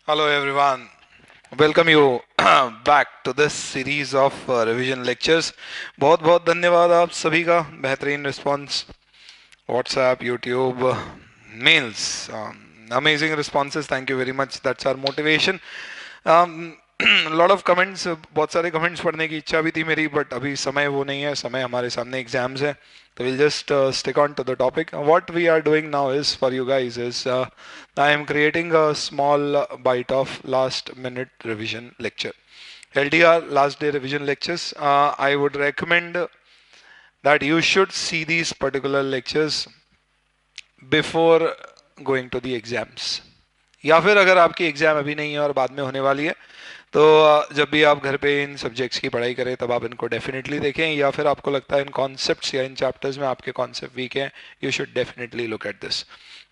Hello everyone. Welcome you back to this series of revision lectures. बहुत बहुत धन्यवाद आप सभी का बेहतरीन response WhatsApp, YouTube, mails. Amazing responses. Thank you very much. That's our motivation. Lot of comments, बहुत सारे कमेंट्स पढ़ने की इच्छा भी थी मेरी, बट अभी समय वो नहीं है, समय हमारे सामने एग्जाम्स है, तो will just stick on to the topic. What we are doing now is for you guys is I am creating a small bite of last minute revision lecture. LDR, last day revision lectures. I would recommend that you should see these particular lectures before going to the exams. या फिर अगर आपकी exam अभी नहीं है और बाद में होने वाली है, तो जब भी आप घर पे इन सब्जेक्ट्स की पढ़ाई करें तब आप इनको डेफिनेटली देखें. या फिर आपको लगता है इन कॉन्सेप्ट्स या इन चैप्टर्स में आपके कॉन्सेप्ट वीक हैं, you should definitely look at this.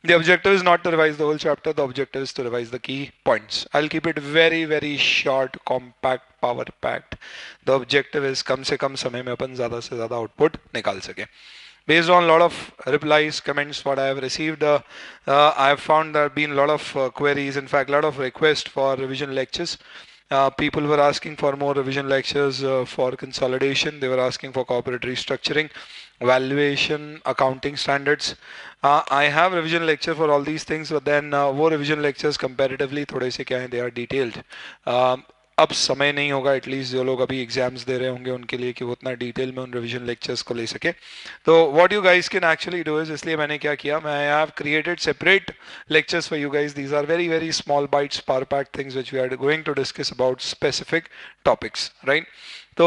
The objective is not to revise the whole chapter, the objective is to revise the key points. I'll keep it very very short, compact, power packed. The objective is कम से कम समय में अपन ज़्यादा से ज़्यादा output निकाल सकें. Based on a lot of replies, comments, what I have received, I have found there have been a lot of queries, in fact, a lot of requests for revision lectures. People were asking for more revision lectures for consolidation. They were asking for corporate restructuring, valuation, accounting standards. I have revision lecture for all these things, but then वो revision lectures comparatively थोड़े से क्या हैं, they are detailed. अब समय नहीं होगा at least जो लोग अभी एग्जाम्स दे रहे होंगे उनके लिए कि वो उतना डिटेल में उन रिवीजन लेक्चर्स को ले सके. तो what you guys can actually do is, इसलिए मैंने क्या किया, मैं I have created separate lectures for you guys. These are very very small bites, power packed things which we are going to discuss about specific topics, right? तो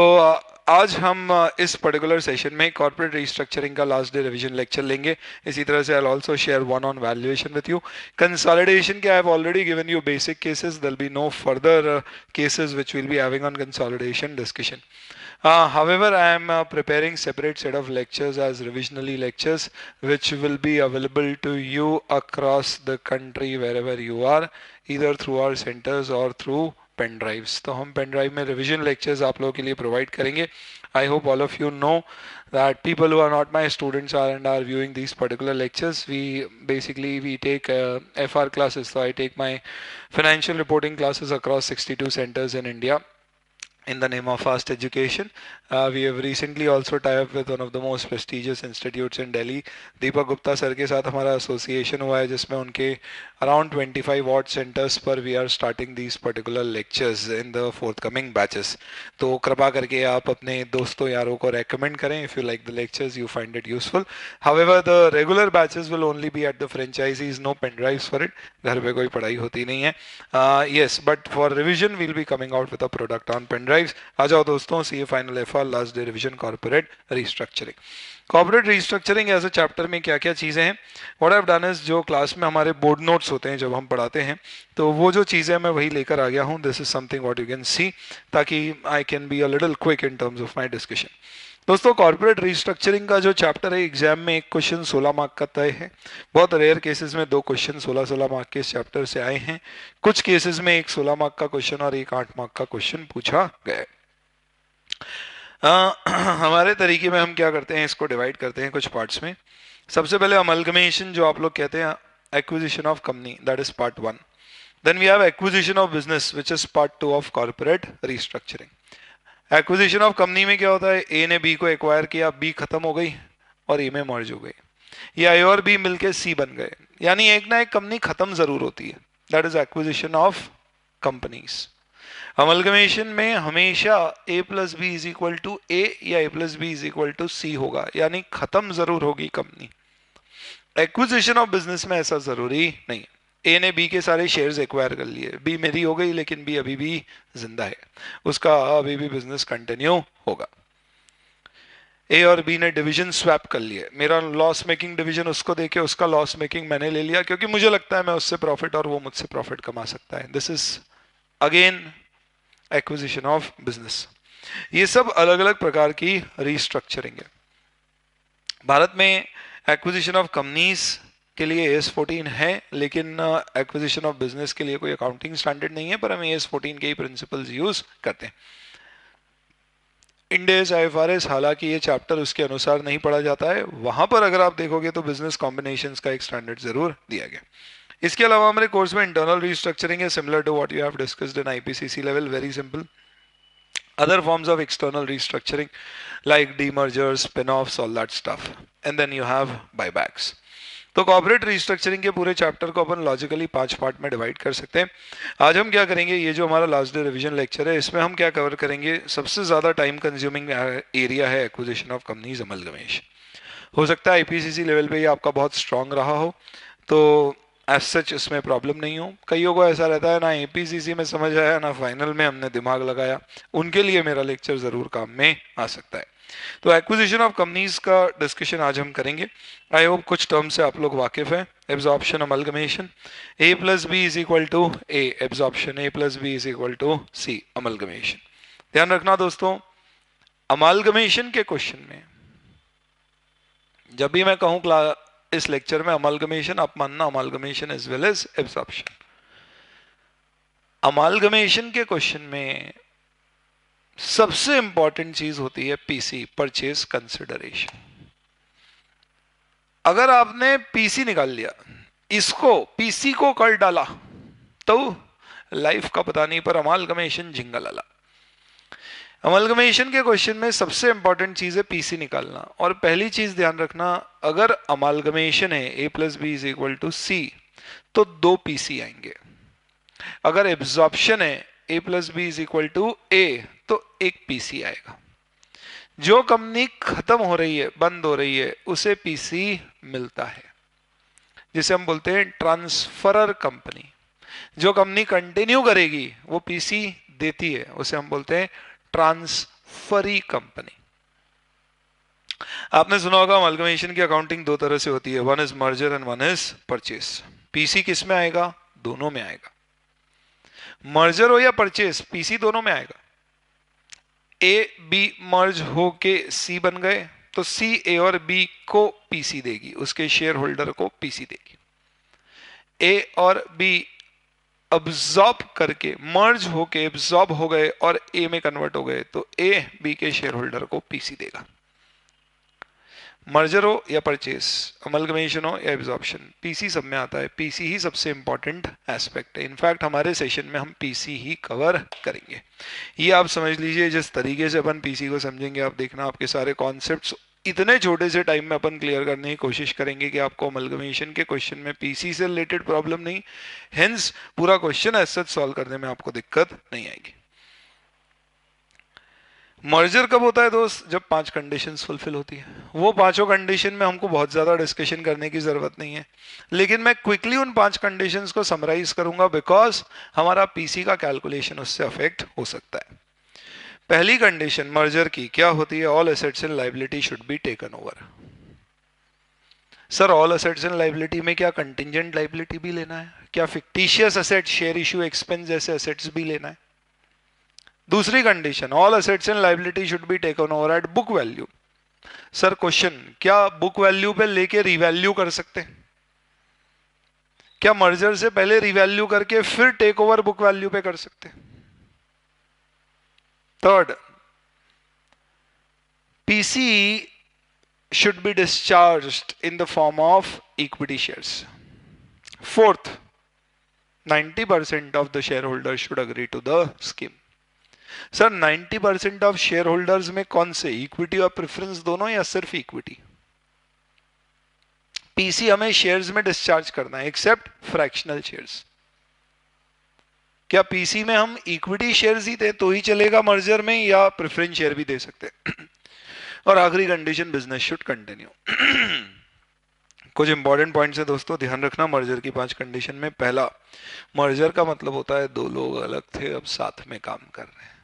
आज हम इस particular session में कॉर्पोरेट रिस्ट्रक्चरिंग का last day revision lecture लेंगे. इसी तरह से I also share one on valuation with you. Consolidation के I have already given you basic cases. There will be no further cases which we'll be having on consolidation discussion. However, I am preparing separate set of lectures as revisionally lectures which will be available to you across the country wherever you are, either through our centers or through pen drives. तो हम pen drive में revision lectures आप लोगों के लिए provide करेंगे. I hope all of you know that people who are not my students are and are viewing these particular lectures. We take FR classes, so I take my financial reporting classes across 62 centers in India in the name of fast education. We have recently also tied up with one of the most prestigious institutes in Delhi. Deepak Gupta sir के साथ हमारा association हुआ है जिसमें उनके around 25 odd centers पर we are starting these particular lectures in the forthcoming batches. तो कृपा करके आप अपने दोस्तों यारों को recommend करें if you like the lectures, you find it useful. However, the regular batches will only be at the franchisees, no pen drives for it. घर पे कोई पढ़ाई होती नहीं है. Yes, but for revision we'll be coming out with a product on pen drives. आ जाओ दोस्तों, C A final FR last day revision corporate restructuring. Corporate restructuring as a chapter में क्या क्या चीज़ें हैं, what I have done is, जो class में हमारे बोर्ड नोट्स होते हैं जब हम पढ़ाते हैं, तो वो जो चीज़ें मैं वही लेकर आ गया हूँ. This is something what you can see, ताकि I can be a little quick in terms of my discussion. दोस्तों, कॉर्पोरेट रिस्ट्रक्चरिंग का जो चैप्टर है, एग्जाम में एक क्वेश्चन 16 मार्क का तय है. बहुत रेयर केसेस में दो क्वेश्चन 16-16 मार्क के इस चैप्टर से आए हैं. कुछ केसेस में एक 16 मार्क का क्वेश्चन और एक 8 मार्क का क्वेश्चन पूछा गया है. हमारे तरीके में हम क्या करते हैं, इसको डिवाइड करते हैं कुछ पार्ट्स में. सबसे पहले अमलगमेशन, जो आप लोग कहते हैं acquisition of company, that is part 1. Then we have acquisition of business which is part 2 of corporate restructuring. Acquisition of company में क्या होता है, ए ने बी को एक्वायर किया, बी खत्म हो गई और ए में मर्ज हो गई, या ए और बी मिलके सी बन गए, यानी एक ना एक कंपनी खत्म जरूर होती है. That is acquisition of companies. Amalgamation में हमेशा a plus B is equal to A या a plus B is equal to C होगा, यानी खत्म जरूर होगी कंपनी. एक्विजिशन ऑफ बिजनेस में ऐसा जरूरी नहीं. ए ने बी के सारे शेयर्स एक्वायर कर लिए, बी मेरी हो गई लेकिन बी अभी भी जिंदा है, उसका अभी भी बिजनेस कंटिन्यू होगा. ए और बी ने डिवीजन स्वैप कर लिए, मेरा लॉस मेकिंग डिवीजन उसको देके उसका लॉस मेकिंग मैंने ले लिया, क्योंकि मुझे लगता है मैं उससे प्रॉफिट और वो मुझसे प्रॉफिट कमा सकता है. This is again acquisition of business. ये सब अलग अलग प्रकार की रिस्ट्रक्चरिंग है. भारत में एक्विजिशन ऑफ कंपनीज के लिए AS14 है, लेकिन एक्विजिशन ऑफ बिजनेस के लिए कोई अकाउंटिंग स्टैंडर्ड नहीं है, पर हम AS14 के ही प्रिंसिपल्स यूज करते हैं. इंडेस IFRS, हालांकि ये चैप्टर उसके अनुसार नहीं पढ़ा जाता है, वहां पर अगर आप देखोगे तो बिजनेस कॉम्बिनेशंस का एक स्टैंडर्ड जरूर दिया गया. इसके अलावा हमारे कोर्स में इंटरनल रीस्ट्रक्चरिंग है, similar to what you have discussed in IPCC level, very simple. Other forms of external restructuring like demergers, spin-offs, all that stuff. And then you have buybacks. तो corporate restructuring के पूरे chapter को अपन logically 5 part में divide कर सकते हैं. आज हम क्या करेंगे, ये जो हमारा लास्ट डे रिवीजन लेक्चर है इसमें हम क्या कवर करेंगे, सबसे ज़्यादा टाइम कंज्यूमिंग एरिया है एक्विजिशन ऑफ कंपनीज अमलगमेशन. हो सकता है आईपीसीसी लेवल पे ये आपका बहुत स्ट्रांग रहा हो, तो एज सच इसमें प्रॉब्लम नहीं हो. कईयों को ऐसा रहता है ना एपीसीसी में समझ आया ना फाइनल में हमने दिमाग लगाया, उनके लिए मेरा लेक्चर ज़रूर काम में आ सकता है. तो एक्विजिशन ऑफ कंपनीज का डिस्कशन आज हम करेंगे. आई होप कुछ टर्म से आप लोग वाकिफ हैं. Absorption, amalgamation, A plus B is equal to A absorption, A plus B is equal to C amalgamation. ध्यान रखना दोस्तों, अमलगमेशन के क्वेश्चन में जब भी मैं कहूँ इस लेक्चर में अमलगमेशन, आप मानना amalgamation as well as absorption. Amalgamation के क्वेश्चन में सबसे इंपॉर्टेंट चीज होती है पीसी, परचेज कंसिडरेशन. अगर आपने पीसी निकाल लिया, इसको पीसी को कर डाला, तो लाइफ का पता नहीं, पर अमलगमेशन झिंगलाला. अमलगमेशन के क्वेश्चन में सबसे इंपॉर्टेंट चीज है पीसी निकालना. और पहली चीज ध्यान रखना, अगर अमलगमेशन है A plus B is equal to C, तो 2 पीसी आएंगे. अगर एब्जॉर्प्शन है A plus B is equal to A, तो 1 पीसी आएगा. जो कंपनी खत्म हो रही है, बंद हो रही है, उसे पीसी मिलता है, जिसे हम बोलते हैं ट्रांसफरर कंपनी. जो कंपनी कंटिन्यू करेगी वो पीसी देती है, उसे हम बोलते हैं ट्रांसफरी कंपनी. आपने सुना होगा अमलगमेशन की अकाउंटिंग 2 तरह से होती है, one is merger and one is purchase. PC किस में आएगा? दोनों में आएगा. मर्जर हो या परचेस, पीसी दोनों में आएगा. ए बी मर्ज हो के सी बन गए, तो सी ए और बी को पीसी देगी, उसके शेयर होल्डर को पीसी देगी. ए और बी अब्सॉर्ब करके, मर्ज होके अब्सॉर्ब हो गए और ए में कन्वर्ट हो गए, तो ए बी के शेयर होल्डर को पीसी देगा. मर्जर हो या परचेस, अमलगमेशन हो या एब्जॉर्प्शन, पीसी सब में आता है. पीसी ही सबसे इंपॉर्टेंट एस्पेक्ट है. इनफैक्ट हमारे सेशन में हम पीसी ही कवर करेंगे. ये आप समझ लीजिए, जिस तरीके से अपन पीसी को समझेंगे, आप देखना आपके सारे कॉन्सेप्ट्स इतने छोटे से टाइम में अपन क्लियर करने की कोशिश करेंगे कि आपको अमलगमेशन के क्वेश्चन में पीसी से रिलेटेड प्रॉब्लम नहीं, हेंस पूरा क्वेश्चन एज सच सॉल्व करने में आपको दिक्कत नहीं आएगी. मर्जर कब होता है दोस्त? जब 5 कंडीशंस फुलफिल होती है. वो 5 कंडीशन में हमको बहुत ज्यादा डिस्कशन करने की जरूरत नहीं है, लेकिन मैं क्विकली उन 5 कंडीशंस को समराइज करूंगा, बिकॉज हमारा पीसी का कैलकुलेशन उससे अफेक्ट हो सकता है. पहली कंडीशन मर्जर की क्या होती है? All assets and liability should be taken over. Sir all assets and liability में क्या कंटिंजेंट लायबिलिटी भी लेना है? क्या fictitious asset, share issue expense जैसे एसेट्स भी लेना है? दूसरी condition, all assets and liability should be taken over at book value. Sir question, क्या बुक वैल्यू पे लेके रिवैल्यू कर सकते हैं? क्या मर्जर से पहले रिवैल्यू करके फिर टेक ओवर बुक वैल्यू पे कर सकते हैं? Third, PC should be discharged in the form of equity shares. Fourth, 90% of the shareholders should agree to the scheme. Sir 90% of share holders में कौन से, इक्विटी और प्रेफरेंस दोनों या सिर्फ इक्विटी? पीसी हमें शेयर्स में डिस्चार्ज करना है, एक्सेप्ट फ्रैक्शनल शेयर्स. क्या पीसी में हम इक्विटी शेयर्स ही दे तो ही चलेगा मर्जर में, या प्रेफरेंस शेयर भी दे सकते हैं? और आखिरी कंडीशन, बिजनेस शुड कंटिन्यू. कुछ इंपॉर्टेंट पॉइंट्स है दोस्तों, ध्यान रखना मर्जर की 5 कंडीशन में. पहला, मर्जर का मतलब होता है 2 लोग अलग थे अब साथ में काम कर रहे हैं.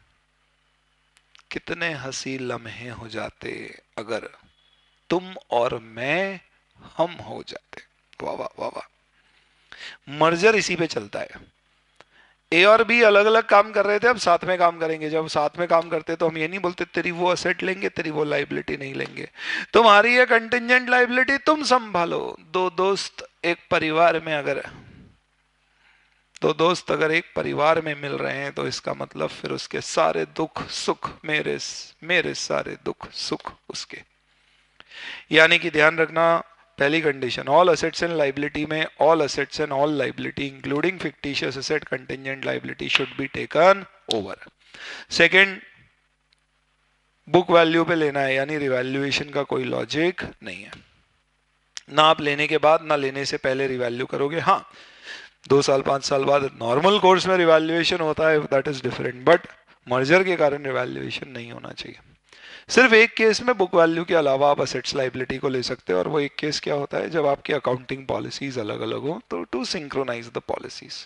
कितने हंसी लम्हे हो जाते अगर तुम और मैं हम हो जाते. वाह वाह वाह वाह. मर्जर इसी पे चलता है. ए और बी अलग अलग काम कर रहे थे, अब साथ में काम करेंगे. जब साथ में काम करते तो हम ये नहीं बोलते तेरी वो असेट लेंगे, तेरी वो लायबिलिटी नहीं लेंगे, तुम्हारी ये कंटिंजेंट लायबिलिटी तुम संभालो. 2 दोस्त एक परिवार में अगर 2 दोस्त अगर एक परिवार में मिल रहे हैं, तो इसका मतलब फिर उसके सारे दुख सुख मेरे सारे दुख सुख उसके. यानी कि ध्यान रखना, पहली condition, all assets and liability में all assets and all liability including fictitious asset contingent liability should be taken over. Second, book value पे लेना है, यानी रिवैल्यूएशन का कोई लॉजिक नहीं है। ना आप लेने के बाद ना लेने से पहले रिवैल्यू करोगे। हाँ, 2 साल 5 साल बाद नॉर्मल कोर्स में रिवैल्यूएशन होता है, that is different, but merger के कारण रिवैल्यूएशन नहीं होना चाहिए। सिर्फ एक केस में बुक वैल्यू के अलावा आप असेट्स लाइबिलिटी को ले सकते हो, और वो एक केस क्या होता है, जब आपकी अकाउंटिंग पॉलिसीज अलग अलग हो, तो to synchronise the policies.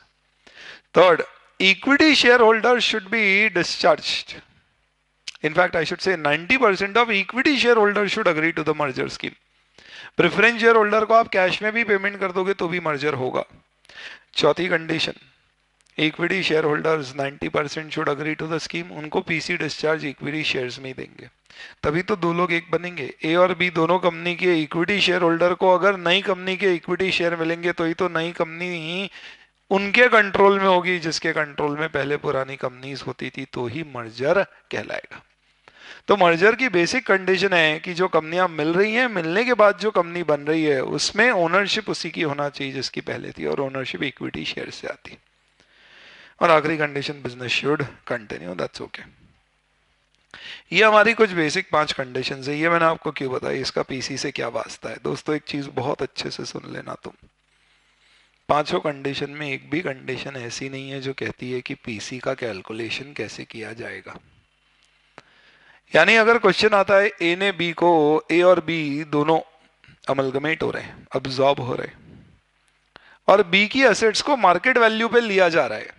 Third, equity share holder should be discharged. In fact, I should say 90% of equity shareholders should agree to the merger scheme. Preference share holder को आप कैश में भी payment कर दोगे तो भी मर्जर होगा। चौथी condition, equity share holders 90% should agree to the scheme. उनको पीसी डिस्चार्ज इक्विटी शेयर्स में ही देंगे, तभी तो दो लोग एक बनेंगे। ए और बी दोनों कंपनी के इक्विटी शेयर होल्डर को अगर नई कंपनी के इक्विटी शेयर मिलेंगे तो ही तो नई कंपनी ही उनके कंट्रोल में होगी, जिसके कंट्रोल में पहले पुरानी कंपनीज होती थी, तो ही मर्जर कहलाएगा। तो मर्जर की बेसिक कंडीशन है कि जो कंपनियां मिल रही हैं, मिलने के बाद जो कंपनी बन रही है उसमें ओनरशिप उसी की होना चाहिए जिसकी पहले थी, और ओनरशिप इक्विटी शेयर से आती। और आखिरी condition, business should continue, that's okay. ये हमारी कुछ बेसिक 5 कंडीशन है। ये मैंने आपको क्यों बताई, इसका पीसी से क्या वास्ता है। दोस्तों एक चीज बहुत अच्छे से सुन लेना तुम, पांचों कंडीशन में एक भी कंडीशन ऐसी नहीं है जो कहती है कि पीसी का कैलकुलेशन कैसे किया जाएगा। यानी अगर क्वेश्चन आता है ए ने बी को, ए और बी दोनों अमलगमेट हो रहे हैं, अब्सॉर्ब हो रहे हैं, और बी की एसेट्स को मार्केट वैल्यू पे लिया जा रहा है,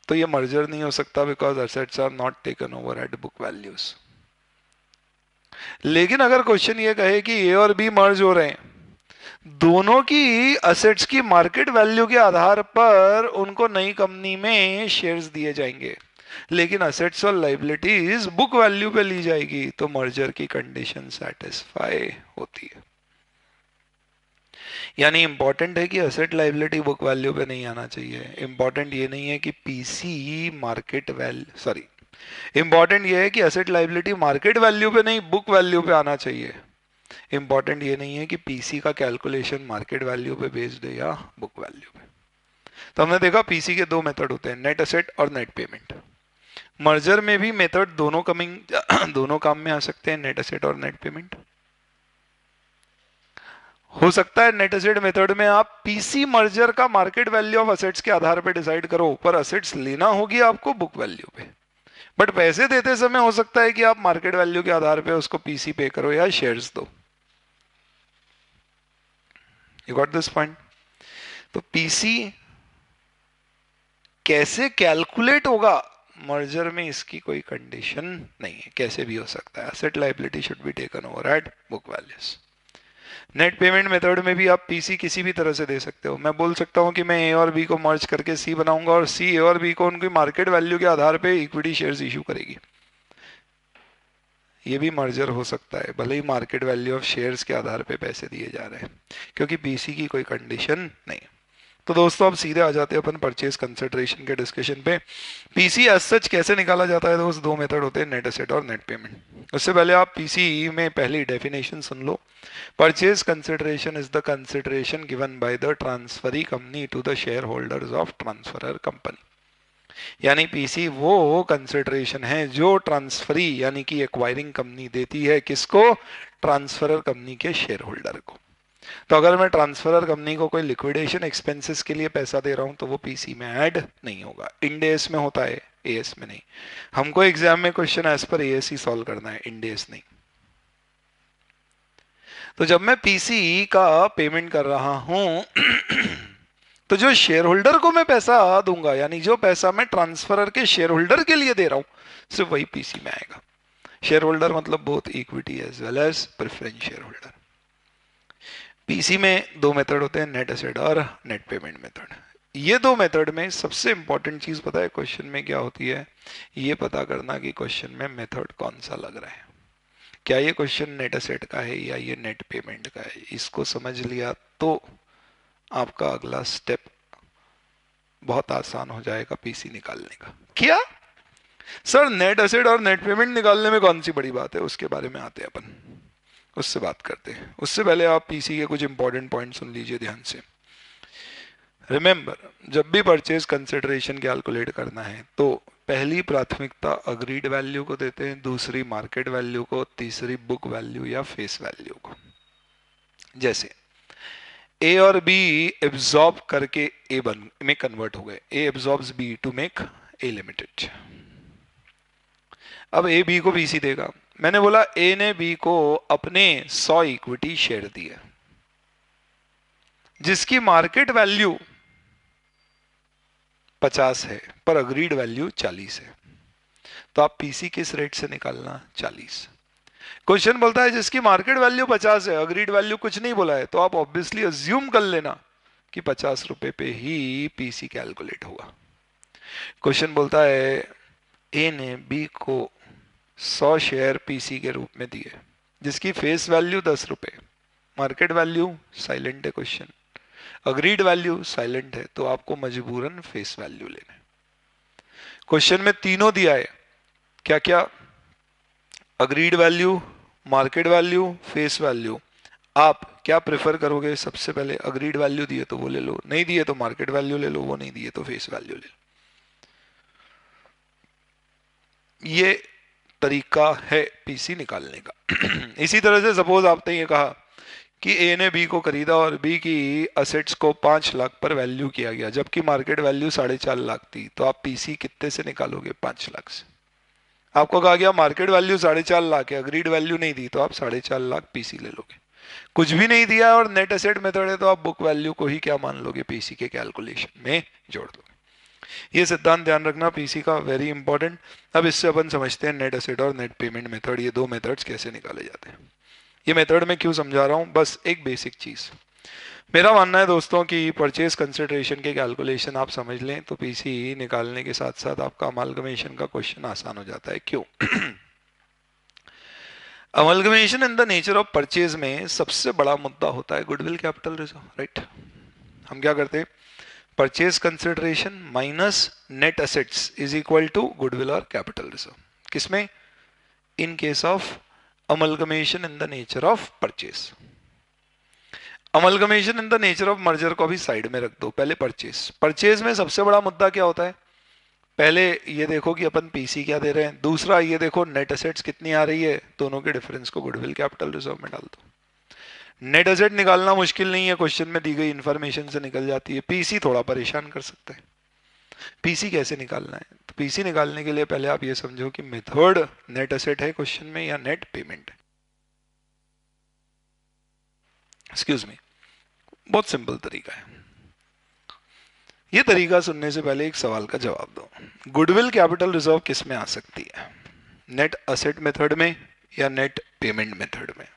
तो ये मर्जर नहीं हो सकता, because assets are not taken over at book values. लेकिन अगर क्वेश्चन ये कहे कि ए और बी मर्ज हो रहे हैं, दोनों की एसेट्स की मार्केट वैल्यू के आधार पर उनको नई कंपनी में शेयर्स दिए जाएंगे, लेकिन असेट्स और लाइबिलिटीज बुक वैल्यू पे ली जाएगी, तो मर्जर की कंडीशन सेटिस्फाई होती है। यानी इंपॉर्टेंट है कि असेट लाइबिलिटी बुक वैल्यू पे नहीं आना चाहिए। इंपॉर्टेंट ये नहीं है कि PC market value, sorry, important ये है कि असेट लाइबिलिटी मार्केट वैल्यू पे नहीं बुक वैल्यू पे आना चाहिए। इंपॉर्टेंट ये नहीं है कि पीसी का कैलकुलेशन मार्केट वैल्यू पे बेस्ड है या बुक वैल्यू पे। तो हमने देखा पीसी के 2 मेथड होते हैं, नेट असेट और नेट पेमेंट। मर्जर में भी मेथड दोनों दोनों काम में आ सकते हैं, नेट असेट और नेट पेमेंट। हो सकता है नेट असेट मेथड में आप पीसी मर्जर का मार्केट वैल्यू ऑफ असेट्स के आधार पे डिसाइड करो, पर असेट्स लेना होगी आपको बुक वैल्यू पे। बट पैसे देते समय हो सकता है कि आप मार्केट वैल्यू के आधार पे उसको पीसी पे करो या शेयर्स दो। You got this point. तो पीसी कैसे कैलकुलेट होगा मर्जर में, इसकी कोई कंडीशन नहीं है, कैसे भी हो सकता है। Asset liability should be taken over at book values. Net payment method में भी आप पीसी किसी भी तरह से दे सकते हो। मैं बोल सकता हूं कि मैं ए और बी को मर्ज करके सी बनाऊंगा, और सी ए और बी को उनकी मार्केट वैल्यू के आधार पे इक्विटी शेयर्स इशू करेगी। ये भी मर्जर हो सकता है, भले ही मार्केट वैल्यू ऑफ शेयर्स के आधार पे पैसे दिए जा रहे हैं, क्योंकि पीसी की कोई कंडीशन नहीं। तो दोस्तों अब सीधे आ जाते हैं अपन परचेज कंसिडरेशन के डिस्कशन पे। पीसी एज सच कैसे निकाला जाता है दोस्त, 2 मेथड होते हैं, नेट एसेट और नेट पेमेंट। उससे पहले आप पीसी में पहली डेफिनेशन सुन लो। Purchase consideration is the consideration given by the transferee company to the share holders of transferor company. यानी पीसी वो कंसिडरेशन है जो ट्रांसफरी यानी कि एक्वायरिंग कंपनी देती है, किसको, ट्रांसफरर कंपनी के शेयर होल्डर को। तो अगर मैं ट्रांसफरर कंपनी को कोई लिक्विडेशन एक्सपेंसेस के लिए पैसा दे रहा हूं तो वो पीसी में ऐड नहीं होगा। इंडेस में होता है, एएस में नहीं। हमको एग्जाम में क्वेश्चन एज पर एएस ही सॉल्व करना है, इंडेस नहीं। तो जब मैं पीसी का पेमेंट कर रहा हूं तो जो शेयर होल्डर को मैं पैसा दूंगा, यानी जो पैसा मैं ट्रांसफरर के शेयर होल्डर के लिए दे रहा हूं, सिर्फ वही पीसी में आएगा। शेयर होल्डर मतलब both equity as well as preference share holder. PC में 2 मेथड होते हैं, नेट एसेट और नेट पेमेंट मेथड। ये 2 मेथड में सबसे इंपॉर्टेंट चीज पता है क्वेश्चन में क्या होती है, ये पता करना कि क्वेश्चन में मेथड कौन सा लग रहा है। क्या ये क्वेश्चन नेट एसेट का है या ये नेट पेमेंट का है, इसको समझ लिया तो आपका अगला स्टेप बहुत आसान हो जाएगा पीसी निकालने का। क्या सर नेट एसेट और नेट पेमेंट निकालने में कौन सी बड़ी बात है, उसके बारे में आते हैं अपन। उससे बात करते हैं। उससे पहले आप पीसी के कुछ इंपॉर्टेंट पॉइंट सुन लीजिए ध्यान से। रिमेंबर, जब भी परचेज कंसिडरेशन कैलकुलेट करना है तो पहली प्राथमिकता अग्रीड वैल्यू को देते हैं, दूसरी मार्केट वैल्यू को, तीसरी बुक वैल्यू या फेस वैल्यू को। जैसे ए और बी एब्जॉर्ब करके ए बन में कन्वर्ट हो गए, A absorbs B to make A limited. अब ए बी को बीसी देगा। मैंने बोला ए ने बी को अपने 100 इक्विटी शेयर दिए जिसकी मार्केट वैल्यू 50 है पर अग्रीड वैल्यू 40 है, तो आप पीसी किस रेट से निकालना? 40। क्वेश्चन बोलता है जिसकी मार्केट वैल्यू 50 है, अग्रीड वैल्यू कुछ नहीं बोला है, तो आप ऑब्वियसली अज्यूम कर लेना कि 50 रुपए पे ही पीसी कैलकुलेट होगा। क्वेश्चन बोलता है ए ने बी को 100 शेयर पीसी के रूप में दिए जिसकी फेस वैल्यू 10 रुपए, मार्केट वैल्यू साइलेंट है, क्वेश्चन अग्रीड वैल्यू साइलेंट है, तो आपको मजबूरन फेस वैल्यू लेना है। क्वेश्चन में तीनों दिया है, क्या क्या? Agreed value, market value, face value. आप क्या प्रेफर करोगे? सबसे पहले अग्रीड वैल्यू दिए तो वो ले लो, नहीं दिए तो मार्केट वैल्यू ले लो, वो नहीं दिए तो फेस वैल्यू ले लो। ये तरीका है पीसी निकालने का। इसी तरह से सपोज आपने ये कहा कि ए ने बी को खरीदा और बी की असेट्स को 5 लाख पर वैल्यू किया गया जबकि मार्केट वैल्यू 4.5 लाख थी, तो आप पीसी कितने से निकालोगे? 5 लाख से। आपको कहा गया मार्केट वैल्यू 4.5 लाख है, अग्रीड वैल्यू नहीं दी, तो आप 4.5 लाख पीसी ले लोगे। कुछ भी नहीं दिया और नेट एसेट मेथड है, तो आप बुक वैल्यू को ही क्या मान लोगे? पीसी के कैलकुलेशन में जोड़ दोगे। ये सिद्धांत ध्यान रखना पीसी का, वेरी इंपॉर्टेंट। अब इससे अपन समझते हैं नेट एसेट और नेट पेमेंट मेथड, ये दो मेथड्स कैसे निकाले जाते हैं। ये मेथड मैं क्यों समझा रहा हूं? बस एक बेसिक चीज, मेरा मानना है दोस्तों कि परचेज कंसिडरेशन के कैलकुलेशन आप समझ लें तो पीसी निकालने के साथ साथ आपका अमालगमेशन का क्वेश्चन आसान हो जाता है। क्यों? Amalgamation in the nature of purchase में सबसे बड़ा मुद्दा होता है गुडविल कैपिटल रिजर्व, राइट? हम क्या करते हैं? Purchase consideration minus net assets is equal to goodwill और कैपिटल रिजर्व। किसमें? In case of amalgamation in the nature of purchase. Amalgamation in the nature of merger को भी साइड में रख दो, पहले परचेज। परचेज में सबसे बड़ा मुद्दा क्या होता है? पहले ये देखो कि अपन पीसी क्या दे रहे हैं, दूसरा ये देखो नेट एसेट्स कितनी आ रही है, दोनों के डिफरेंस को गुडविल कैपिटल रिजर्व में डाल दो। नेट एसेट निकालना मुश्किल नहीं है, क्वेश्चन में दी गई इंफॉर्मेशन से निकल जाती है। पीसी थोड़ा परेशान कर सकता है। पीसी कैसे निकालना है? तो पीसी निकालने के लिए पहले आप ये समझो कि मेथड नेट एसेट है क्वेश्चन में या नेट पेमेंट है। एक्सक्यूज मी, बहुत सिंपल तरीका है। ये तरीका सुनने से पहले एक सवाल का जवाब दो। गुडविल कैपिटल रिजर्व किस में आ सकती है? नेट असेट मेथड में या नेट पेमेंट मेथड में?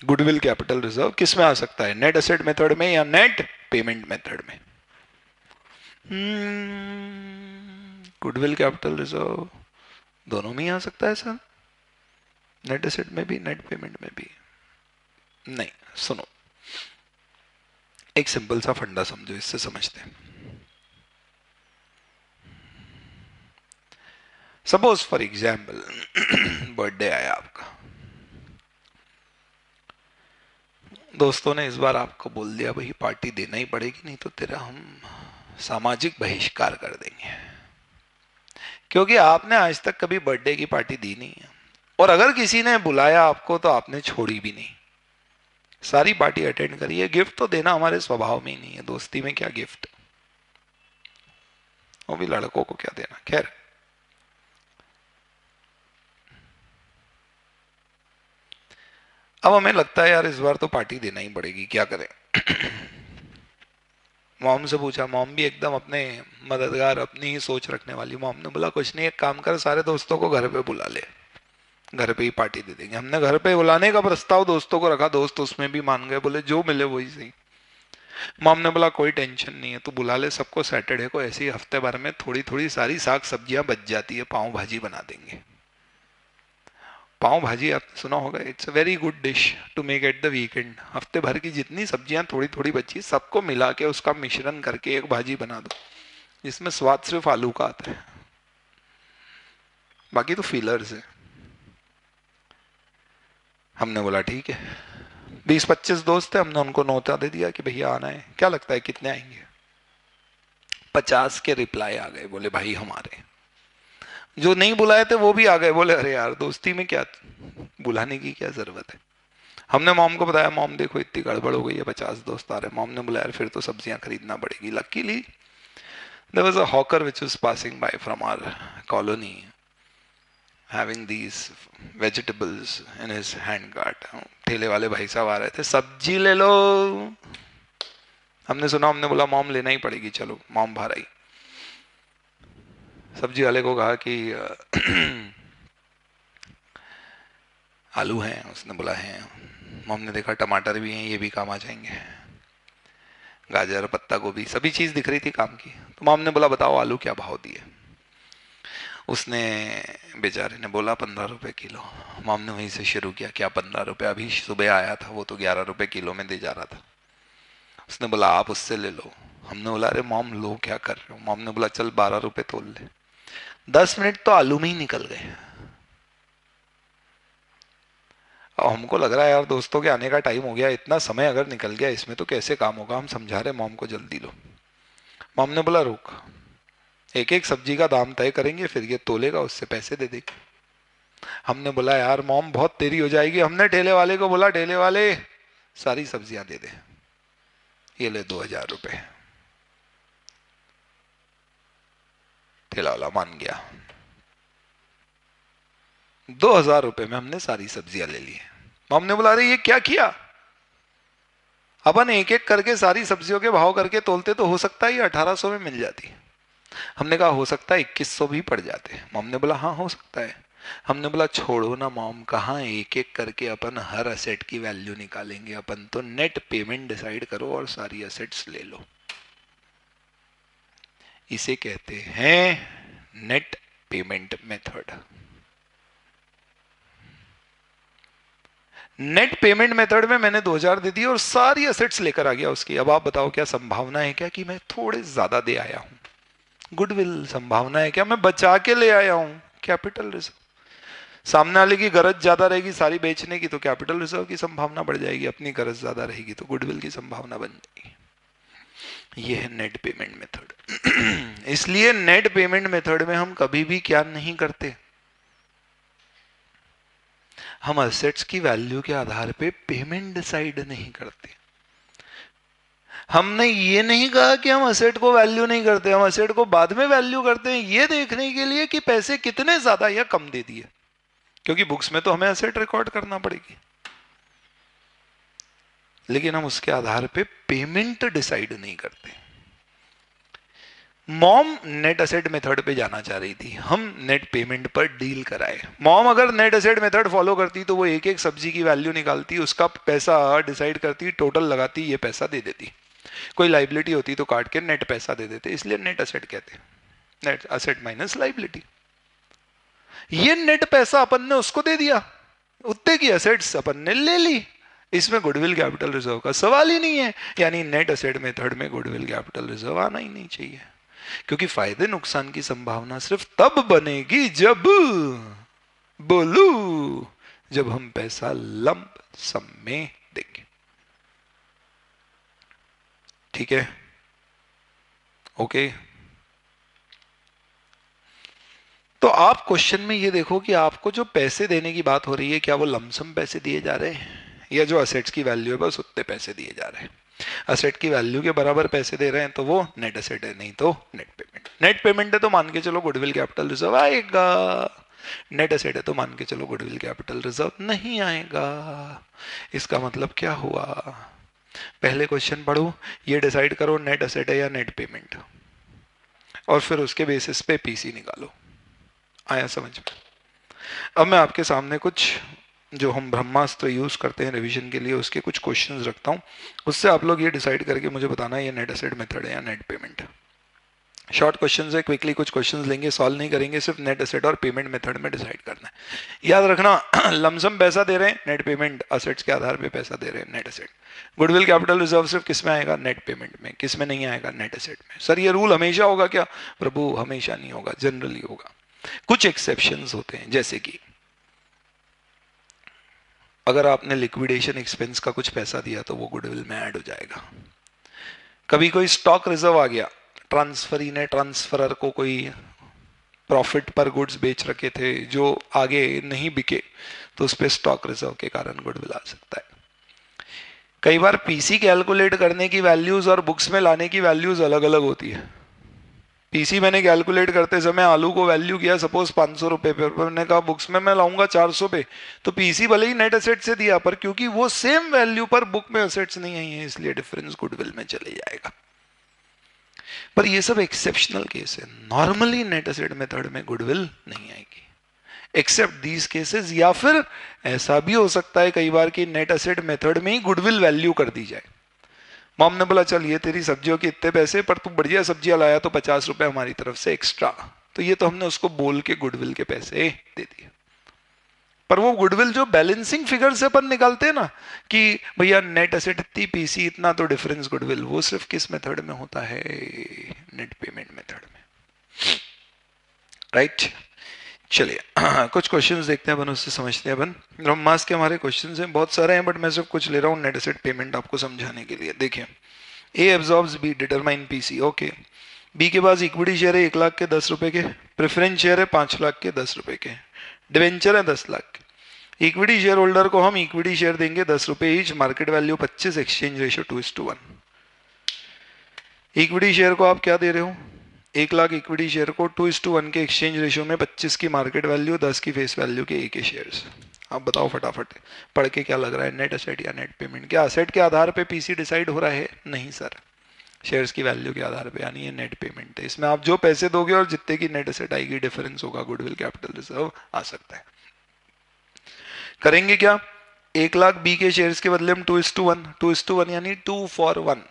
गुडविल कैपिटल रिजर्व किस में आ सकता है? नेट असेट मेथड में या नेट पेमेंट मेथड में? गुडविल कैपिटल रिजर्व दोनों में ही आ सकता है सर, नेट एसेट में भी नेट पेमेंट में भी नहीं। सुनो, एक सिंपल सा फंडा समझो, इससे समझते हैं। सपोज फॉर एग्जाम्पल बर्थडे आया आपका, दोस्तों ने इस बार आपको बोल दिया भाई पार्टी देना ही पड़ेगी, नहीं तो तेरा हम सामाजिक बहिष्कार कर देंगे, क्योंकि आपने आज तक कभी बर्थडे की पार्टी दी नहीं है और अगर किसी ने बुलाया आपको तो आपने छोड़ी भी नहीं, सारी पार्टी अटेंड करी है। गिफ्ट तो देना हमारे स्वभाव में ही नहीं है, दोस्ती में क्या गिफ्ट, वो भी लड़कों को क्या देना। खैर, अब हमें लगता है यार इस बार तो पार्टी देना ही पड़ेगी, क्या करें? मॉम से पूछा, मॉम भी एकदम अपने मददगार, अपनी ही सोच रखने वाली। मॉम ने बोला कुछ नहीं, एक काम कर, सारे दोस्तों को घर पे बुला ले, घर पे ही पार्टी दे देंगे। हमने घर पे बुलाने का प्रस्ताव दोस्तों को रखा, दोस्त उसमें भी मान गए, बोले जो मिले वही सही। मॉम ने बोला कोई टेंशन नहीं है, तू बुला ले सबको, सैटरडे को ऐसे ही हफ्ते भर में थोड़ी थोड़ी सारी साग सब्जियां बच जाती है, पाव भाजी बना देंगे। पाव भाजी आपने सुना होगा, it's a very good dish to make at the weekend. हफ्ते भर की जितनी सब्जियां थोड़ी थोड़ी बची, सबको मिला के उसका मिश्रण करके एक भाजी बना दो, जिसमें स्वाद सिर्फ आलू का आता है, बाकी तो फीलर्स है। हमने बोला ठीक है। 20-25 दोस्त थे, हमने उनको न्योता दे दिया कि भैया आना है, क्या लगता है कितने आएंगे? 50 के रिप्लाई आ गए, बोले भाई हमारे। जो नहीं बुलाए थे वो भी आ गए, बोले अरे यार दोस्ती में क्या बुलाने की क्या जरूरत है। हमने मॉम को बताया, मॉम देखो इतनी गड़बड़ हो गई है, 50 दोस्त आ रहे हैं। मॉम ने बोला यार फिर तो सब्जियां खरीदना पड़ेगी। Luckily there was a hawker which was passing by from our colony having these vegetables in his hand cart. ठेले वाले भाई साहब आ रहे थे, सब्जी ले लो। हमने सुना, हमने बोला मॉम लेना ही पड़ेगी, चलो। मॉम बाहर आई, सब्जी वाले को कहा कि आलू हैं? उसने बोला हैं। मॉम ने देखा टमाटर भी हैं, ये भी काम आ जाएंगे, गाजर पत्ता गोभी सभी चीज दिख रही थी काम की। तो मॉम ने बोला बताओ आलू क्या भाव दिए? उसने बेचारे ने बोला 15 रुपए किलो। मॉम ने वहीं से शुरू किया, क्या 15 रुपए? अभी सुबह आया था वो तो 11 रुपए किलो में दे जा रहा था। उसने बोला आप उससे ले लो। हमने बोला अरे मॉम लो, क्या कर रहे हो? मॉम ने बोला चल 12 रुपए तोल ले। 10 मिनट तो आलू में ही निकल गए। और हमको लग रहा है यार दोस्तों के आने का टाइम हो गया, इतना समय अगर निकल गया इसमें तो कैसे काम होगा। हम समझा रहे मॉम को जल्दी लो। मॉम ने बोला रुक, एक एक सब्जी का दाम तय करेंगे, फिर ये तोलेगा, उससे पैसे दे देंगे। हमने बोला यार मॉम बहुत देरी हो जाएगी। हमने ठेले वाले को बोला ठेले वाले सारी सब्जियां दे दे, ये ले 2000 रुपए। ठेला वाला मान गया। 2000 रुपए में हमने सारी सब्जियां ले ली। मॉम ने बोला अरे ये क्या किया? अपन एक एक करके सारी सब्जियों के भाव करके तोलते तो हो सकता है ये 1800 में मिल जाती। हमने कहा हो सकता है 2100 भी पड़ जाते। मॉम ने बोला हाँ हो सकता है। हमने बोला छोड़ो ना मॉम, कहाँ एक एक करके अपन हर असेट की वैल्यू निकालेंगे, अपन तो नेट पेमेंट डिसाइड करो और सारी असेट्स ले लो। इसे कहते हैं net payment method. Net payment method में मैंने 2000 दे दिए और सारी असेट्स लेकर आ गया उसकी। अब आप बताओ क्या संभावना है क्या कि मैं थोड़े ज्यादा दे आया हूं? गुडविल। संभावना है क्या मैं बचा के ले आया हूं? Capital reserve. सामने वाले की गरज ज्यादा रहेगी सारी बेचने की तो कैपिटल रिजर्व की संभावना बढ़ जाएगी, अपनी गरज ज्यादा रहेगी तो गुडविल की संभावना बन जाएगी। ये है नेट पेमेंट मेथड। इसलिए नेट पेमेंट मेथड में हम कभी भी क्या नहीं करते, हम असेट्स की वैल्यू के आधार पे पेमेंट डिसाइड नहीं करते। हमने ये नहीं कहा कि हम असेट को वैल्यू नहीं करते, हम असेट को बाद में वैल्यू करते हैं ये देखने के लिए कि पैसे कितने ज्यादा या कम दे दिए, क्योंकि बुक्स में तो हमें असेट रिकॉर्ड करना पड़ेगी। लेकिन हम उसके आधार पे पेमेंट डिसाइड नहीं करते। मॉम नेट असेट मेथड पे जाना चाह रही थी, हम नेट पेमेंट पर डील कराए। मॉम अगर नेट असेट मेथड फॉलो करती तो वो एक एक सब्जी की वैल्यू निकालती, उसका पैसा डिसाइड करती, टोटल लगाती, ये पैसा दे देती। कोई लाइबिलिटी होती तो काट के नेट पैसा दे देते, इसलिए नेट असेट कहते हैं, नेट असेट माइनस लाइबिलिटी। ये नेट पैसा अपन ने उसको दे दिया, उतने की असेट्स अपन ने ले ली, इसमें गुडविल कैपिटल रिजर्व का सवाल ही नहीं है। यानी नेट असेट मेथड में गुडविल कैपिटल रिजर्व आना ही नहीं चाहिए, क्योंकि फायदे नुकसान की संभावना सिर्फ तब बनेगी जब, बोलू, जब हम पैसा लंप सम में देंगे। ठीक है, ओके। तो आप क्वेश्चन में ये देखो कि आपको जो पैसे देने की बात हो रही है, क्या वो लमसम पैसे दिए जा रहे हैं या जो असेट्स की वैल्यू है बस उतने पैसे दिए जा रहे हैं? असेट की वैल्यू के बराबर पैसे दे रहे हैं तो वो नेट असेट है, नहीं तो नेट पेमेंट। नेट पेमेंट है तो मान के चलो गुडविल कैपिटल रिजर्व आएगा, नेट असेट है तो मान के चलो गुडविल कैपिटल रिजर्व नहीं आएगा। इसका मतलब क्या हुआ? पहले क्वेश्चन पढ़ो, ये डिसाइड करो नेट असेट है या नेट पेमेंट, और फिर उसके बेसिस पे पीसी निकालो। आया समझ में? अब मैं आपके सामने कुछ जो हम ब्रह्मास्त्र यूज करते हैं रिवीजन के लिए उसके कुछ क्वेश्चंस रखता हूं, उससे आप लोग ये डिसाइड करके मुझे बताना है ये नेट असेट मेथड है या नेट पेमेंट। शॉर्ट क्वेश्चंस है, क्विकली कुछ क्वेश्चंस लेंगे, सॉल्व नहीं करेंगे, सिर्फ नेट असेट और पेमेंट मेथड में डिसाइड करना है। याद रखना, लमसम पैसा दे रहे हैं नेट पेमेंट, असेट्स के आधार पे पैसा दे रहे हैं net asset. Goodwill capital reserve सिर्फ किस में आएगा? नेट पेमेंट में। किस में नहीं आएगा? नेट असेट में। सर ये रूल हमेशा होगा क्या? प्रभु हमेशा नहीं होगा, जनरली होगा। कुछ एक्सेप्शंस होते हैं, जैसे कि अगर आपने लिक्विडेशन एक्सपेंस का कुछ पैसा दिया तो वो गुडविल में ऐड हो जाएगा। कभी कोई स्टॉक रिजर्व आ गया, ट्रांसफरी ने ट्रांसफरर को कोई प्रॉफिट पर गुड्स बेच रखे थे जो आगे नहीं बिके, तो उस पर स्टॉक रिजर्व के कारण गुडविल आ सकता है। कई बार पीसी कैलकुलेट करने की वैल्यूज और बुक्स में लाने की वैल्यूज अलग अलग होती है। पीसी मैंने कैलकुलेट करते समय आलू को वैल्यू किया सपोज 500 रुपए पे, मैंने कहा बुक्स में मैं लाऊंगा 400 पे, तो पीसी भले ही नेट एसेट से दिया पर क्योंकि वो सेम वैल्यू पर बुक में एसेट्स नहीं आई है इसलिए डिफरेंस गुडविल में चले जाएगा। पर ये सब एक्सेप्शनल केस है, नॉर्मली नेट एसेट मेथड में गुडविल नहीं आएगी एक्सेप्ट दीज केसेस। या फिर ऐसा भी हो सकता है कई बार कि नेट एसेट मेथड में ही गुडविल वैल्यू कर दी जाए। मॉम ने बोला चल ये तेरी सब्जियों के इतने पैसे, पर तू बढ़िया सब्जियां लाया तो 50 रुपए हमारी तरफ से एक्स्ट्रा, तो ये तो हमने उसको बोल के गुडविल के पैसे दे दिए। पर वो गुडविल जो बैलेंसिंग फिगर से अपन निकालते हैं ना कि भैया नेट एसेट इतनी पीसी इतना, तो डिफरेंस गुडविल वो सिर्फ किस मेथड में होता है, नेट पेमेंट मेथड में, राइट। चलिए कुछ क्वेश्चंस देखते हैं अपन, उससे समझते हैं अपन। ब्रह्मास के हमारे क्वेश्चंस हैं बहुत सारे हैं, बट मैं सिर्फ कुछ ले रहा हूँ नेट एसेट पेमेंट आपको समझाने के लिए। देखिए, A absorbs B, determine PC. Okay, B के पास इक्विटी शेयर है 1 लाख के 10 रुपए के, प्रेफरेंस शेयर है 5 लाख के 10 रुपए के, डिवेंचर है 10 लाख के। इक्विटी शेयर होल्डर को हम इक्विटी शेयर देंगे 10 रुपए each, market value 25, exchange ratio 2:1। Equity share को आप क्या दे रहे हो, 1 लाख इक्विटी शेयर को 2:1 के एक्सचेंज रेशियो में 25 की मार्केट वैल्यू, 10 की फेस वैल्यू के एक शेयर्स। आप बताओ फटाफट पढ़ के क्या लग रहा है, नेट एसेट या नेट पेमेंट? क्या असेट के आधार पे पीसी डिसाइड हो रहा है? नहीं सर, शेयर्स की वैल्यू के आधार पे, यानी ये नेट पेमेंट है। इसमें आप जो पैसे दोगे और जितने की नेट एसेट आएगी डिफरेंस होगा, गुडविल कैपिटल रिजर्व आ सकता है। करेंगे क्या, 1 लाख बी के शेयर्स के बदले हम 2:1, 2:1 यानी 2 for 1,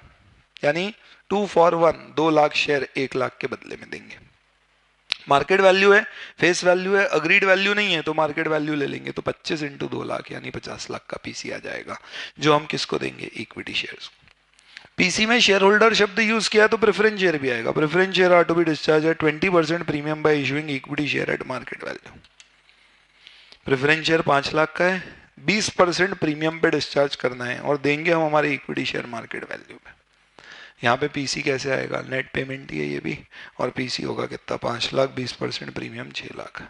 यानी 2 for 1, 2 लाख शेयर 1 लाख के बदले में देंगे। मार्केट वैल्यू है, फेस वैल्यू है, अग्रीड वैल्यू नहीं है तो मार्केट वैल्यू ले लेंगे, तो 25 इंटू 2 लाख यानी 50 लाख का पीसी आ जाएगा, जो हम किसको देंगे, इक्विटी शेयर्स। पीसी में शेयर होल्डर शब्द यूज किया तो प्रेफरेंस शेयर भी आएगा। Preference share are to be discharge at 20% premium by issuing equity share at market value. Preference share 5 lakh का है, 20% प्रीमियम पे डिस्चार्ज करना है और देंगे हम हमारे इक्विटी शेयर मार्केट वैल्यू पे। यहाँ पे पीसी कैसे आएगा, नेट पेमेंट ही है ये भी, और पीसी होगा कितना, 5 lakh, 20% premium 6 lakh.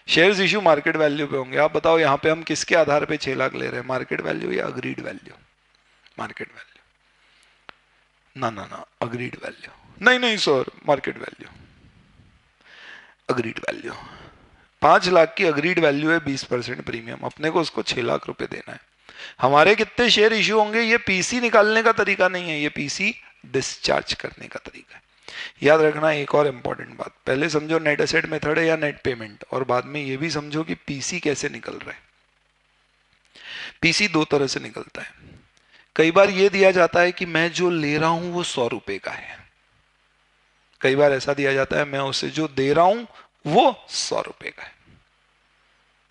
Shares issue market value पे होंगे। आप बताओ यहाँ पे हम किसके आधार पे 6 लाख ले रहे हैं, मार्केट वैल्यू या अग्रीड वैल्यू? मार्केट वैल्यू ना ना ना, अग्रीड वैल्यू। नहीं नहीं sir, market value, agreed value. 5 lakh की अग्रीड वैल्यू है, 20% प्रीमियम, अपने को उसको 6 लाख रुपए देना है। हमारे कितने शेयर इश्यू होंगे, ये पीसी निकालने का तरीका नहीं है, ये पीसी डिस्चार्ज करने का तरीका है। याद रखना एक और इंपॉर्टेंट बात, पहले समझो नेट एसेट मेथड है या नेट पेमेंट, और बाद में ये भी समझो कि पीसी कैसे निकल रहा है। पीसी दो तरह से निकलता है। कई बार ये दिया जाता है कि मैं जो ले रहा हूं वो 100 रुपए का है, कई बार ऐसा दिया जाता है मैं उसे जो दे रहा हूं वो 100 रुपए का है।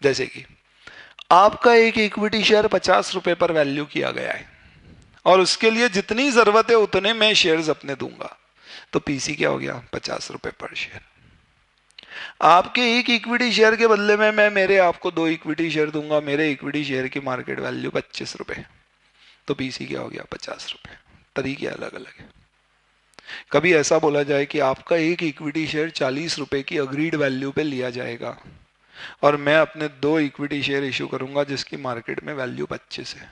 जैसे कि आपका एक इक्विटी शेयर 50 रुपए पर वैल्यू किया गया है और उसके लिए जितनी जरूरत है उतने मैं शेयर्स अपने दूंगा, तो पीसी क्या हो गया, 50 रुपए पर शेयर। आपके एक इक्विटी शेयर के बदले में मैं मेरे आपको 2 इक्विटी शेयर दूंगा, मेरे इक्विटी शेयर की मार्केट वैल्यू 25 रुपए, तो पीसी क्या हो गया, 50 रुपए। तरीके अलग अलग है। कभी ऐसा बोला जाए कि आपका एक इक्विटी शेयर 40 रुपए की अग्रीड वैल्यू पे लिया जाएगा और मैं अपने 2 इक्विटी शेयर इशू करूंगा जिसकी मार्केट में वैल्यू 25 है,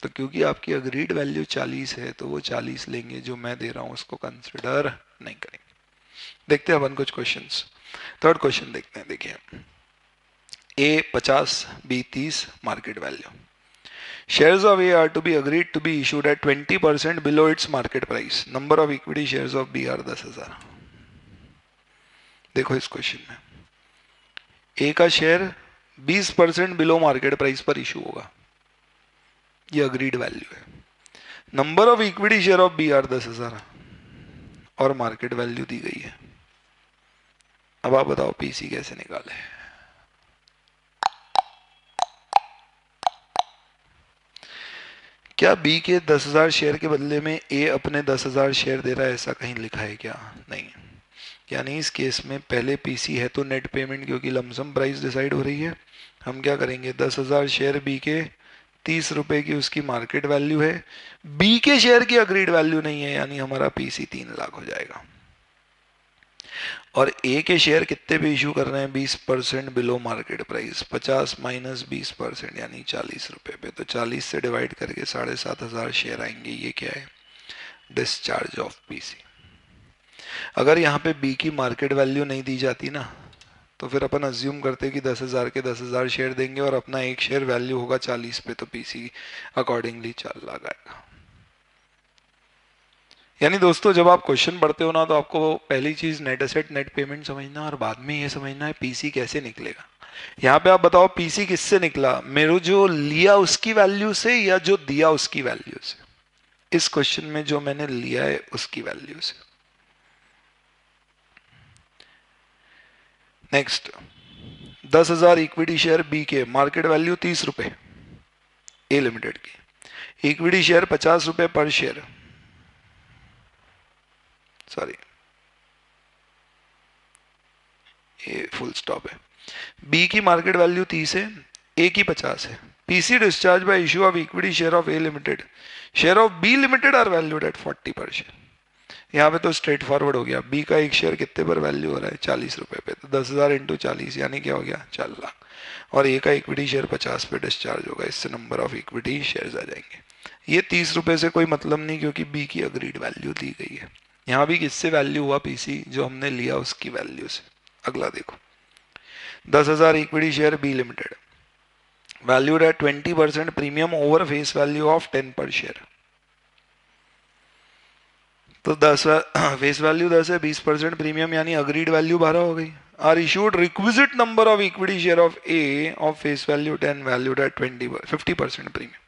तो क्योंकि आपकी अग्रीड वैल्यू 40 है तो वो 40 लेंगे, जो मैं दे रहा हूं उसको कंसिडर नहीं करेंगे। देखते हैं अपन कुछ क्वेश्चंस। थर्ड क्वेश्चन देखते हैं। देखिए, A 50, B 30, market value. Shares of A are to be agreed to be issued at 20% below its market price. Number of equity shares of B are 10,000. देखो इस क्वेश्चन में ए का share 20% below market price पर issue होगा, ये agreed value है। Number of equity share of B are 10,000 और market value दी गई है। अब आप बताओ पीसी कैसे निकाले। क्या बी के 10,000 शेयर के बदले में ए अपने 10,000 शेयर दे रहा है, ऐसा कहीं लिखा है क्या? नहीं। यानी इस केस में पहले पीसी है तो नेट पेमेंट, क्योंकि लमसम प्राइस डिसाइड हो रही है, हम क्या करेंगे, 10,000 शेयर बी के, 30 रुपए की उसकी मार्केट वैल्यू है, बी के शेयर की अग्रीड वैल्यू नहीं है, यानी हमारा पीसी 3 लाख हो जाएगा। और ए के शेयर कितने पे इशू कर रहे हैं, 20% बिलो मार्केट प्राइस, 50 माइनस 20% यानी 40 रुपए पे, तो 40 से डिवाइड करके 7,500 शेयर आएंगे। ये क्या है, डिस्चार्ज ऑफ पीसी। अगर यहाँ पे बी की मार्केट वैल्यू नहीं दी जाती ना, तो फिर अपन अज्यूम करते कि 10,000 के 10,000 शेयर देंगे और अपना एक शेयर वैल्यू होगा 40 पे, तो पीसी अकॉर्डिंगली 4 लाख आएगा। यानी दोस्तों जब आप क्वेश्चन पढ़ते हो ना, तो आपको पहली चीज नेट एसेट नेट पेमेंट समझना, और बाद में ये समझना है पीसी कैसे निकलेगा। यहाँ पे आप बताओ पीसी किससे निकला, मेरे जो लिया उसकी वैल्यू से या जो दिया उसकी वैल्यू से। इस क्वेश्चन में जो मैंने लिया है उसकी वैल्यू से। नेक्स्ट, 10,000 इक्विटी शेयर बी के, मार्केट वैल्यू 30 रुपए ए लिमिटेड की, इक्विटी शेयर 50 रुपए पर शेयर, सॉरी ये फुल स्टॉप है। बी की मार्केट वैल्यू 30 है, ए की 50 है। PC discharge by issue of equity share of A limited, share of B limited are valued at 40 per share. यहाँ पे तो स्ट्रेट फॉरवर्ड हो गया, बी का एक शेयर कितने पर वैल्यू हो रहा है, 40 रुपए पे, तो 10,000 इंटू 40 यानी क्या हो गया, 4 लाख। और ए का इक्विटी शेयर 50 पे डिस्चार्ज होगा, इससे नंबर ऑफ इक्विटी शेयर्स आ जाएंगे। ये 30 रुपए से कोई मतलब नहीं, क्योंकि बी की अग्रीड वैल्यू दी गई है। यहाँ भी किससे वैल्यू हुआ, पीसी जो हमने लिया उसकी वैल्यू से। अगला देखो, 10,000 equity share B limited, valued at 20% premium over face value of 10 per share. तो 10 फेस वैल्यू 10 है, 20% प्रीमियम यानी अग्रीड वैल्यू 12 हो गई। Are issued requisite number of equity share of A of face value 10 valued at 50% premium.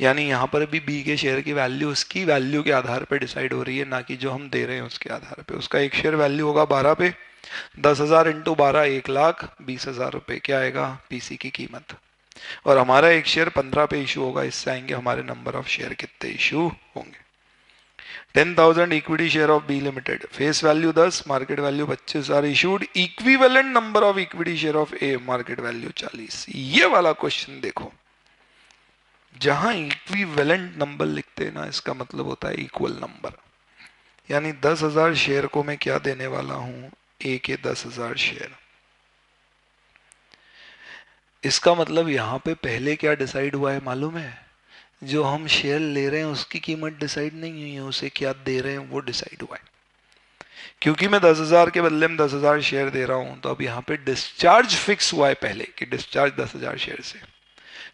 यानी यहाँ पर भी B के शेयर की वैल्यू उसकी वैल्यू के आधार पर डिसाइड हो रही है, ना कि जो हम दे रहे हैं उसके आधार पे। उसका एक शेयर वैल्यू होगा 12 पे, 10,000 इंटू 12 1,20,000 रुपए, क्या आएगा पीसी की कीमत। और हमारा एक शेयर 15 पे इशू होगा, इससे आएंगे हमारे नंबर ऑफ शेयर कितने इशू होंगे। 10,000 equity share of B limited, face value 10, market value 25, are issued equivalent number of equity share of A, market value 40। ये वाला क्वेश्चन देखो, जहां इक्विवेलेंट नंबर लिखते हैं ना, इसका मतलब होता है इक्वल नंबर। यानी 10,000 शेयर को मैं क्या देने वाला हूं, ए के 10,000 शेयर। इसका मतलब यहां पे पहले क्या डिसाइड हुआ है मालूम है, जो हम शेयर ले रहे हैं उसकी कीमत डिसाइड नहीं हुई है, उसे क्या दे रहे हैं वो डिसाइड हुआ है। क्योंकि मैं 10,000 के बदले में 10,000 शेयर दे रहा हूं, तो अब यहाँ पे डिस्चार्ज फिक्स हुआ है पहले कि डिस्चार्ज 10,000 शेयर से।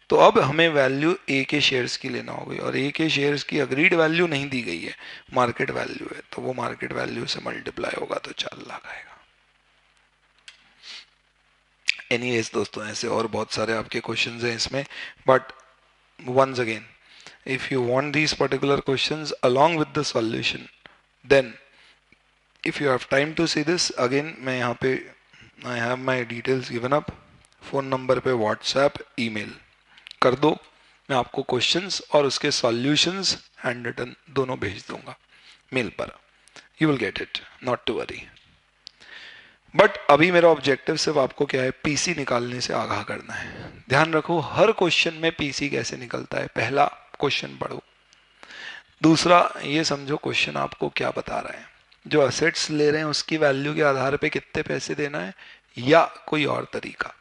तो अब हमें वैल्यू ए के शेयर्स की लेना होगी, और ए के शेयर्स की अग्रीड वैल्यू नहीं दी गई है, मार्केट वैल्यू है, तो वो मार्केट वैल्यू से मल्टीप्लाई होगा तो 4 लाख आएगा। एनीवेज दोस्तों, ऐसे और बहुत सारे आपके क्वेश्चंस हैं इसमें, but once again, if you want these particular questions along with the solution, then if you have time to see this again, मैं यहाँ पे I have my details given up, phone number पे WhatsApp email कर दो, मैं आपको questions और उसके सॉल्यूशंस हैंड रिटन दोनों भेज दूंगा मेल पर। You will get it, not to worry. But अभी मेरा ऑब्जेक्टिव सिर्फ आपको क्या है, पीसी निकालने से आगाह करना है। ध्यान रखो हर क्वेश्चन में पीसी कैसे निकलता है, पहला क्वेश्चन पढ़ो, दूसरा ये समझो क्वेश्चन आपको क्या बता रहा है, जो असेट्स ले रहे हैं उसकी वैल्यू के आधार पे कितने पैसे देना है, या कोई और तरीका।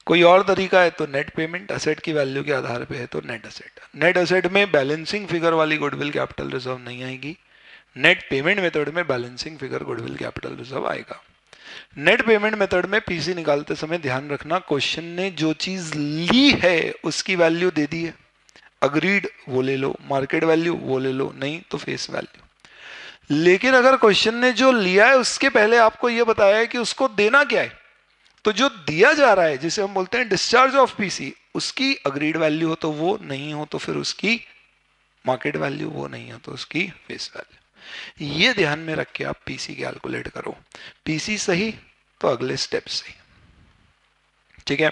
कोई और तरीका है तो नेट पेमेंट, असेट की वैल्यू के आधार पे है तो नेट असेट। नेट असेट में बैलेंसिंग फिगर वाली गुडविल कैपिटल रिजर्व नहीं आएगी, नेट पेमेंट मेथड में balancing figure goodwill capital reserve आएगा। नेट पेमेंट मेथड में पीसी निकालते समय ध्यान रखना, क्वेश्चन ने जो चीज ली है उसकी वैल्यू दे दी है, अग्रीड वो ले लो, मार्केट वैल्यू वो ले लो, नहीं तो फेस वैल्यू। लेकिन अगर क्वेश्चन ने जो लिया है उसके पहले आपको यह बताया है कि उसको देना क्या है, तो जो दिया जा रहा है जिसे हम बोलते हैं डिस्चार्ज ऑफ पीसी, उसकी अग्रीड वैल्यू हो तो वो, नहीं हो तो फिर उसकी मार्केट वैल्यू, वो नहीं हो तो उसकी फेस वैल्यू। ये ध्यान में रख के आप पीसी कैलकुलेट करो, पीसी सही तो अगले स्टेप सही। ठीक है,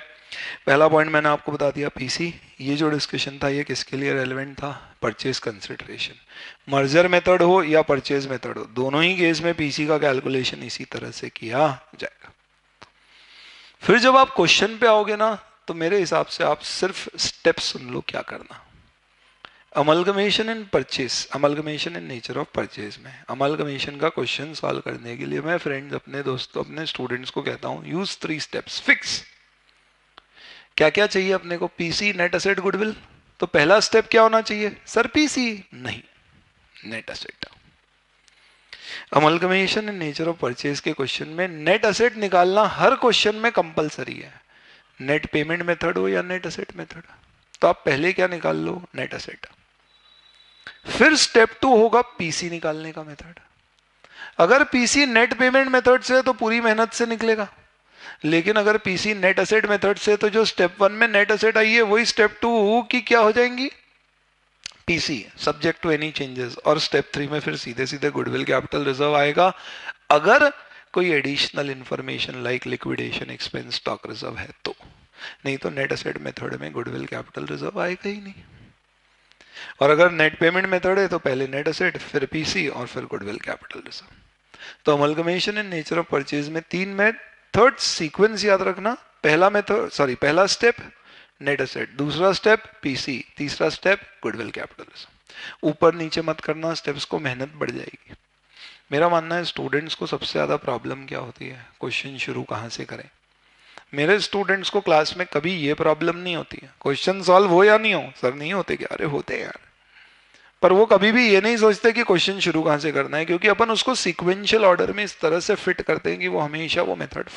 पहला पॉइंट मैंने आपको बता दिया पीसी। ये जो डिस्कशन था ये किसके लिए रेलेवेंट था, परचेज कंसिडरेशन। मर्जर मेथड हो या परचेज मेथड हो, दोनों ही केस में पीसी का कैलकुलेशन इसी तरह से किया जाएगा। फिर जब आप क्वेश्चन पे आओगे ना, तो मेरे हिसाब से आप सिर्फ स्टेप सुन लो क्या करना। Amalgamation in purchase, amalgamation in nature of purchase में अमलगमेशन का क्वेश्चन सॉल्व करने के लिए मैं फ्रेंड्स, अपने दोस्तों, अपने स्टूडेंट्स को कहता हूं यूज 3 स्टेप्स फिक्स। क्या क्या चाहिए अपने को? PC, net asset, goodwill. तो पहला स्टेप क्या होना चाहिए सर? पीसी नहीं, net asset. Amalgamation in nature of purchase के क्वेश्चन में नेट एसेट निकालना हर क्वेश्चन में कंपलसरी है, नेट पेमेंट मेथड हो या नेट एसेट मेथड। तो आप पहले क्या निकाल लो? Net asset. फिर स्टेप 2 होगा पीसी निकालने का मेथड। अगर पीसी नेट पेमेंट मेथड से तो पूरी मेहनत से निकलेगा, लेकिन अगर पीसी नेट एसेट मेथड से तो जो स्टेप 1 में नेट एसेट आई है वही स्टेप 2 की क्या हो जाएंगी? PC subject to any changes. और स्टेप 3 में फिर सीधे सीधे गुडविल कैपिटल रिजर्व आएगा, अगर कोई additional information like liquidation expense stock reserve है तो। नहीं तो नेट एसेट मेथड में गुडविल कैपिटल रिजर्व आएगा ही नहीं। और अगर नेट पेमेंट मेथड है तो पहले नेट एसेट, फिर पीसी और फिर गुडविल कैपिटल रिजर्व। तो amalgamation in nature of purchase में 3 मेथड सीक्वेंस याद रखना। पहला मेथड, सॉरी, पहला स्टेप नेट एसेट, दूसरा स्टेप पीसी, तीसरा स्टेप गुडविल कैपिटल रिजर्व। ऊपर नीचे मत करना स्टेप्स को, मेहनत बढ़ जाएगी। मेरा मानना है स्टूडेंट्स को सबसे ज्यादा प्रॉब्लम क्या होती है? क्वेश्चन शुरू कहां से करें। मेरे स्टूडेंट्स को क्लास में कभी ये प्रॉब्लम नहीं होती है क्वेश्चन सॉल्व हो या नहीं हो। सर नहीं होते क्या? अरे होते हैं यार। पर वो कभी भी ये नहीं सोचते कि क्वेश्चन शुरू कहां से करना है, क्योंकि अपन उसको सीक्वेंशियल ऑर्डर में इस तरह से फिट करते हैं कि वो हमेशा वो मेथड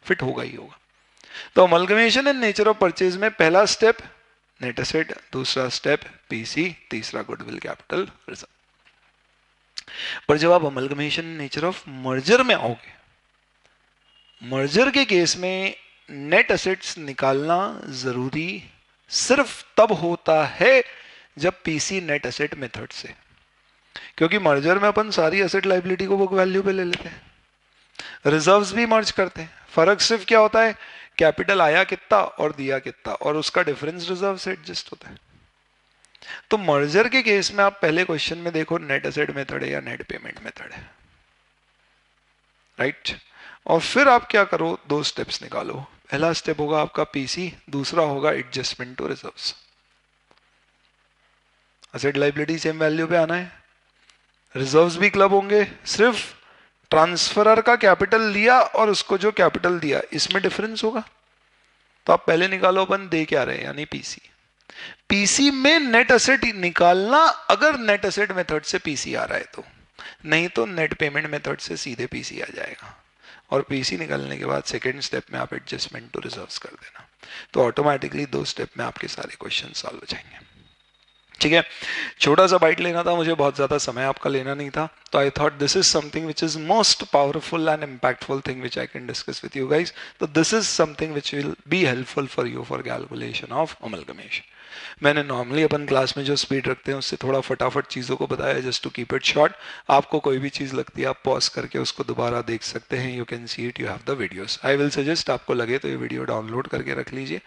फिट होगा ही होगा। तो amalgamation in nature of purchase में पहला स्टेप नेट एसेट, दूसरा स्टेप पीसी, तीसरा गुडविल कैपिटल रिजर्व। पर जब आप amalgamation in nature of merger में आओगे, मर्जर के केस में नेट एसेट्स निकालना जरूरी सिर्फ तब होता है जब पीसी नेट एसेट मेथड से, क्योंकि मर्जर में अपन सारी एसेट लाइबिलिटी को बुक वैल्यू पे ले लेते हैं, रिजर्व्स भी मर्ज करते हैं। फर्क सिर्फ क्या होता है? कैपिटल आया कितना और दिया कितना, और उसका डिफरेंस रिजर्व से एडजस्ट होता है। तो मर्जर के केस में आप पहले क्वेश्चन में देखो नेट एसेट मेथड है या नेट पेमेंट मेथड है, राइट। और फिर आप क्या करो? 2 स्टेप्स निकालो। पहला स्टेप होगा आपका पीसी, दूसरा होगा adjustment to reserves. Asset liability same value पे आना है, रिजर्व्स भी क्लब होंगे, सिर्फ ट्रांसफरर का कैपिटल लिया और उसको जो कैपिटल दिया इसमें डिफरेंस होगा। तो आप पहले निकालो अपन दे क्या रहे, यानी पीसी। पीसी में नेट एसेट निकालना अगर नेट एसेट मेथड से पीसी आ रहा है तो, नहीं तो नेट पेमेंट मेथड से सीधे पीसी आ जाएगा। और पीसी निकालने के बाद सेकेंड स्टेप में आप एडजस्टमेंट टू रिजर्व्स कर देना, तो ऑटोमेटिकली 2 स्टेप में आपके सारे क्वेश्चन सॉल्व हो जाएंगे। ठीक है, छोटा सा बाइट लेना था मुझे, बहुत ज्यादा समय आपका लेना नहीं था। तो I thought this is something which is most powerful and impactful thing which I can discuss with you guys. तो this is something which will be helpful for you for calculation of amalgamation. मैंने normally अपन class में जो speed रखते हैं उससे थोड़ा फटाफट चीज़ों को बताया, just to keep it short. आपको कोई भी चीज़ लगती है आप पॉज करके उसको दोबारा देख सकते हैं, you can see it, you have the videos. I will suggest, आपको लगे तो ये वीडियो डाउनलोड करके रख लीजिए,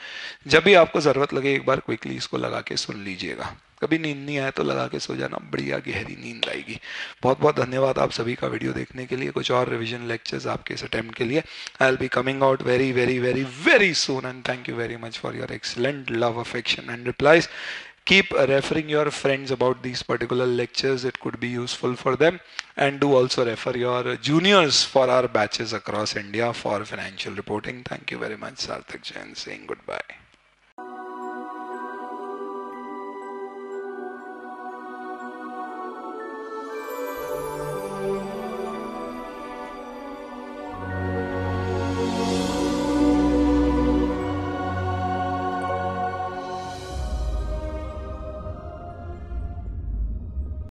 जब भी आपको ज़रूरत लगे एक बार क्विकली इसको लगा के सुन लीजिएगा। कभी नींद नहीं आए तो लगा के सो जाना, बढ़िया गहरी नींद आएगी। बहुत बहुत धन्यवाद आप सभी का वीडियो देखने के लिए। कुछ और रिवीजन लेक्चर्स आपके इस अटेम्प्ट के लिए I will be coming out very very very very soon, and thank you very much for your excellent love, affection and replies. Keep referring your friends about these particular lectures, it could be useful for them, and do also refer your juniors for our batches across India for financial reporting. Thank you very much. Sarthak Jain saying goodbye.